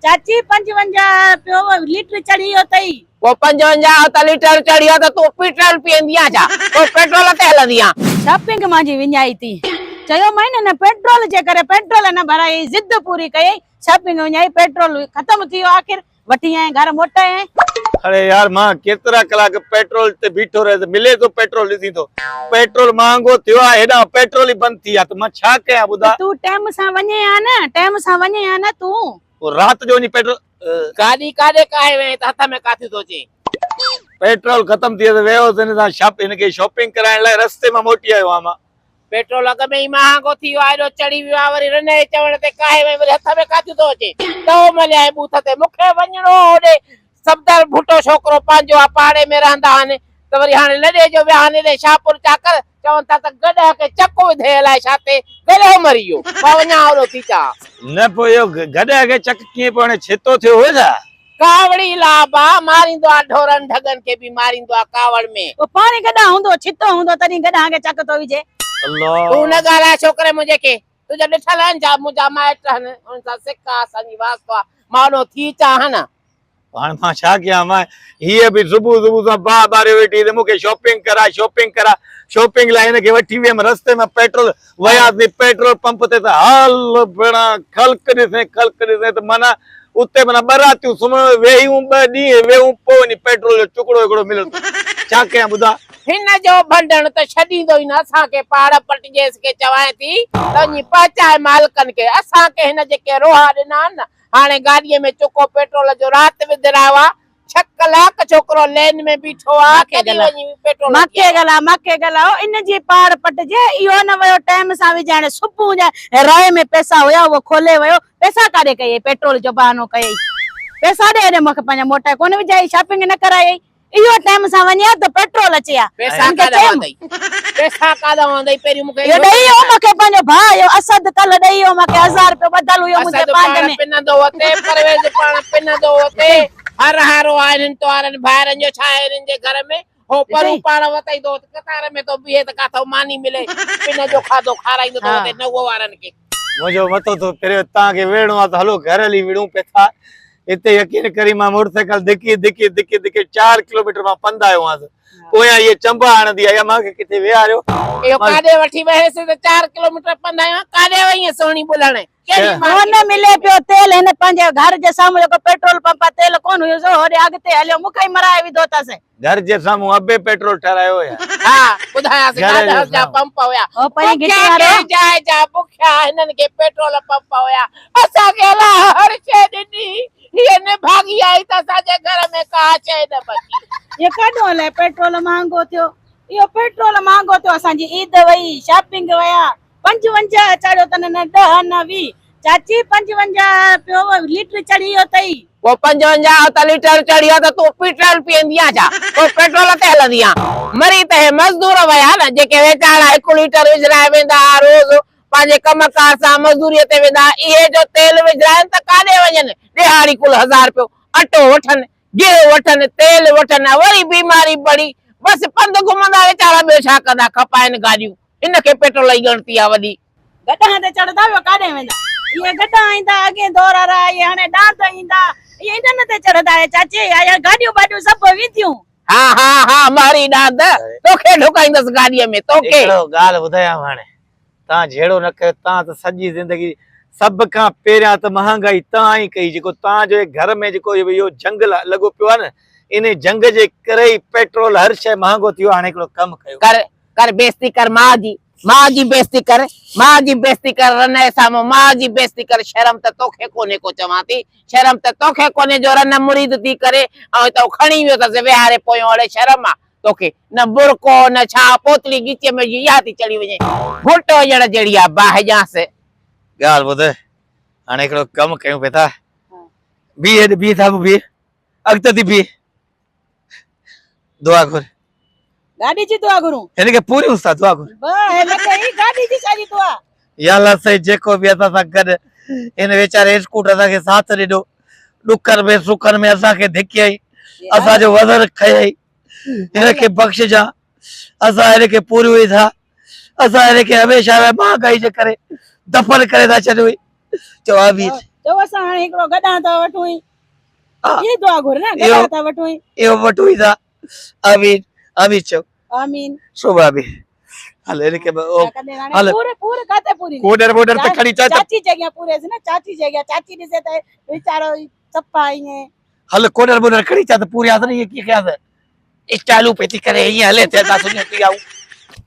चाची 55 लीटर चढ़ी हो तई वो 55 लीटर चढ़ियो तो तू पेट्रोल पींदिया जा तो पेट्रोल ते हलंदिया शॉपिंग मांजी विञाई थी चयो मैंने न पेट्रोल जे करे पेट्रोल न भराई जिद पूरी कई शॉपिंग विञाई पेट्रोल खत्म थियो आखिर वठी आए घर मोटा है। अरे यार मां केतरा कलाक पेट्रोल ते बीठो रहे मिले तो पेट्रोल ॾिसी तो पेट्रोल महंगो थियो आहे हेॾा पेट्रोल ही बंद थी आ त मां छा कयां ॿुधा तू टाइम सां वञे आ न तू रात जो वञी पेट्रोल गाड़ी काडे काहे वे त हथ में काथी सोचे पेट्रोल खत्म थी त वेहो इन सां शॉपिंग कराइण लाइ रस्ते में मोटी आयो आहियां मां पेट्रोल अग में ही महंगो थी आयो चढ़ी वियो वरी रने चवण ते काहे वे वरी हथ में काथी तो अचे तो मलिया बूथ ते मुखे वञणो होडे सबदर भुटो छोकरो पांजो आ पाड़े में रहंदा हन त वरी हाने लडे जो बहाने रे शाहपुर चाकर चवन ता त गडा के चक्को विधे लाए छाते गलो मरियो मां वञा ओरो थी चा न पोयो गडा के चक कीअं पणे छेतो थियो हो जा कावड़ी लाबा मारिंदो आ ढोरन ढगन के भी मारिंदो आ कावड़ में ओ पानी गडा हुंदो छितो हुंदो तनी गडा के चक तो विजे अल्लाह तू न गाला छोकरे मुझे के तुझे ॾिठल आहिनि जा मुंहिंजा माइट आहिनि उन सां सिका असांजी वास्तो आहे मानो थी चाह न हाणे मां छा कयां मां हीअ बि सुबुह सां बारे वेठी त मूंखे शॉपिंग करा शॉपिंग लाइ हिनखे वठी वियमि रस्ते में पेट्रोल वयासीं पेट्रोल पंप ते त हल भेणा ख़ल्क ॾिसे त माना उते माना बरातियूं सुम्हण वेहियूं 2 ॾींहं वेहूं पोइ वञी पेट्रोल जो टुकड़ो हिकिड़ो मिलियो छा कयां ॿुधा हिन जो भंडण त छॾींदो ई न असांखे पहाड़ पटिजेस के चवाए थी त वञी पहुचाए मालिकनि खे असांखे हिन जेके रोहा ॾिना आहिनि न हाणे गाॾीअ में चुको पेट्रोल जो राति विधरायो आहे 6 कलाक छोकरो लेन में बीठो आहे कॾहिं वञी पेट्रोल मके गला इन जी पार पटजे इहो न वयो टाइम सां विझाणे सुबुह जा राय में पैसा हुया वो खोले वयो पैसा काढे कई पेट्रोल जो बहानो कई पैसा दे मूंखे पंहिंजा मोटा कोन विझाई शॉपिंग न कराई इहो टाइम सां वञे त पेट्रोल अचे आ पैसा कादा वंदई पहिरियों मूंखे यो ॾेई हो मूंखे पंहिंजो भाउ यो असद कल ॾेई हो मूंखे 1000 रुपया बदल हुयो मुंहिंजे पांड में पिनंदो वते परवेज पाण पिनंदो वते हर हारो आहिनि तोरनि भाइरनि जो छा आहे हिननि जे घर में हो परू पाण वतई तो कतार में तो बीहे त काथो मानी मिले पिन जो खाधो खाराईंदो तो वते नवो वारनि खे मुंहिंजो मथो तो पहिरियों तव्हांखे वेहणो आहे त हलो घर हली विड़ूं पिया था इते यकीन करी मां मोटरसाइकिल धिकी 4 किलोमीटर मां पंध आयो आहियां पोयां ये चंबा आणंदी आया मां किथे विहारियो यो काडे वठी वहेस त 4 किलोमीटर पंध आयो काडे वई सोनी बुलण केडी माने मिले पियो तेल हिन पंहिंजे घर जे साम्हूं जेको पेट्रोल पंप तेल कोन हुयो सो होडे अॻिते हलियो मूंखे मराए विधो तस घर जे साम्हूं अबे पेट्रोल ठहरायो या हां ॿुधायास गाॾा जा पंप हुया ओ पई गिटी वारो जाए जा बुख्या हिनन के पेट्रोल पंप हुया असा के हर शे ॾिनी ये ने भागी आई त साजे घर में का शे न बची ये काडो ले पेट्रोल महंगो थियो यो पेट्रोल महंगो थियो असांजी ईद वई शॉपिंग वया 55 चढ़ो तने न 10 न 20 चाची 55 लीटर चढ़ी हो तई वो 55 लीटर चढ़ियो त तू पेट्रोल पींदिया जा तो पेट्रोल ते हलंदिया मरी त मजदूर वया न जेके वेचारा 1 लीटर विझराए वेंदा रोज पांजे कमकार सां मजदूरी ते वेंदा इहे जो तेल विझराइन त काडे वञन दिहाड़ी कुल 1000 रुपयो अटो वठन गिर वठन तेल वठन वरी बीमारी बड़ी बस पंध घुमंदा वेचारा बे छा कंदा खपाइन गाड़ियूं इनके पेट्रोल ई गणती आ वडी गड्ढा ते चढ़दा वो काडे वेंदा ये गड्ढा आइंदा आगे दोरारा ये हाने डांद आइंदा ये इनन ते चढ़दा है चाची या गाड़ियों बाडियों सब विधियूं हां मारी डांद तोखे ढुकाइंदस गाड़ीअ में तोखे हिकिड़ो गाल ॿुधायां हाणे तव्हां जहिड़ो न कयो तव्हां त सॼी ज़िंदगी सभ खां पहिरियां त महांगाई तव्हां ई कई जेको तव्हांजो घर में जेको इहो जंग लॻो पियो आहे न इन जंग जे करे ई पेट्रोल हर शइ महांगो थियो हाणे हिकिड़ो कमु कयो कर बेइज्जती कर मां जी बेइज्जती कर रने साम्हूं मां जी बेइज्जती कर शर्म त तोखे कोने को चवां थी शर्म त तोखे कोने जो रन मुरीद थी करे ऐं तो खणी वियो त वेहारे पोयो अड़े शर्म आ तोखे न बुरको न छा पोतली गीचे में या थी चढ़ी वञे घोटो जड़ जड़ी आ बाहजास गाल ॿुध हाणे हिकिड़ो कमु कयूं पिया था बी था बी अॻिते थी बी दुआ घुर गाड़ी जी दुआ घुरूं हिनखे पूरी उस्ताद दुआ घुर बे लगे ही गाड़ी जी सारी दुआ या अल्लाह सही जेको बि असां सां गॾु इन वेचारे स्कूटर असांखे साथ ॾिनो ॾुकर में सुखर में असांखे धिकियई असांजो वज़न खयई हिनखे बख़्शिजा असां हिनखे पूरी था असां हिनखे हमेशह महांगाई जे करे दफ़न करे था छॾियो जवाबी चओ असां हाणे हिकिड़ो गॾां था वठूं ई हा। ये दुआ घुर न इहो- गॾां था वठूं ई इहो वठूं ई था आमीन आमीन चओ आमीन शोभा बि हले इनखे ओ कॾहिं हाणे हल। पूरे पूरे काथे पूरी कोडर वोडर पे खड़ी चा चाची जॻह पूरे से न चाची जॻह चाची ॾिसे त वीचारो सफ़ा ईअं हल कोडर बोडर खड़ी चा त पूरे आदर ये की क्या है इस चालू पे थी करे ये हले थे ता सुने थी आऊं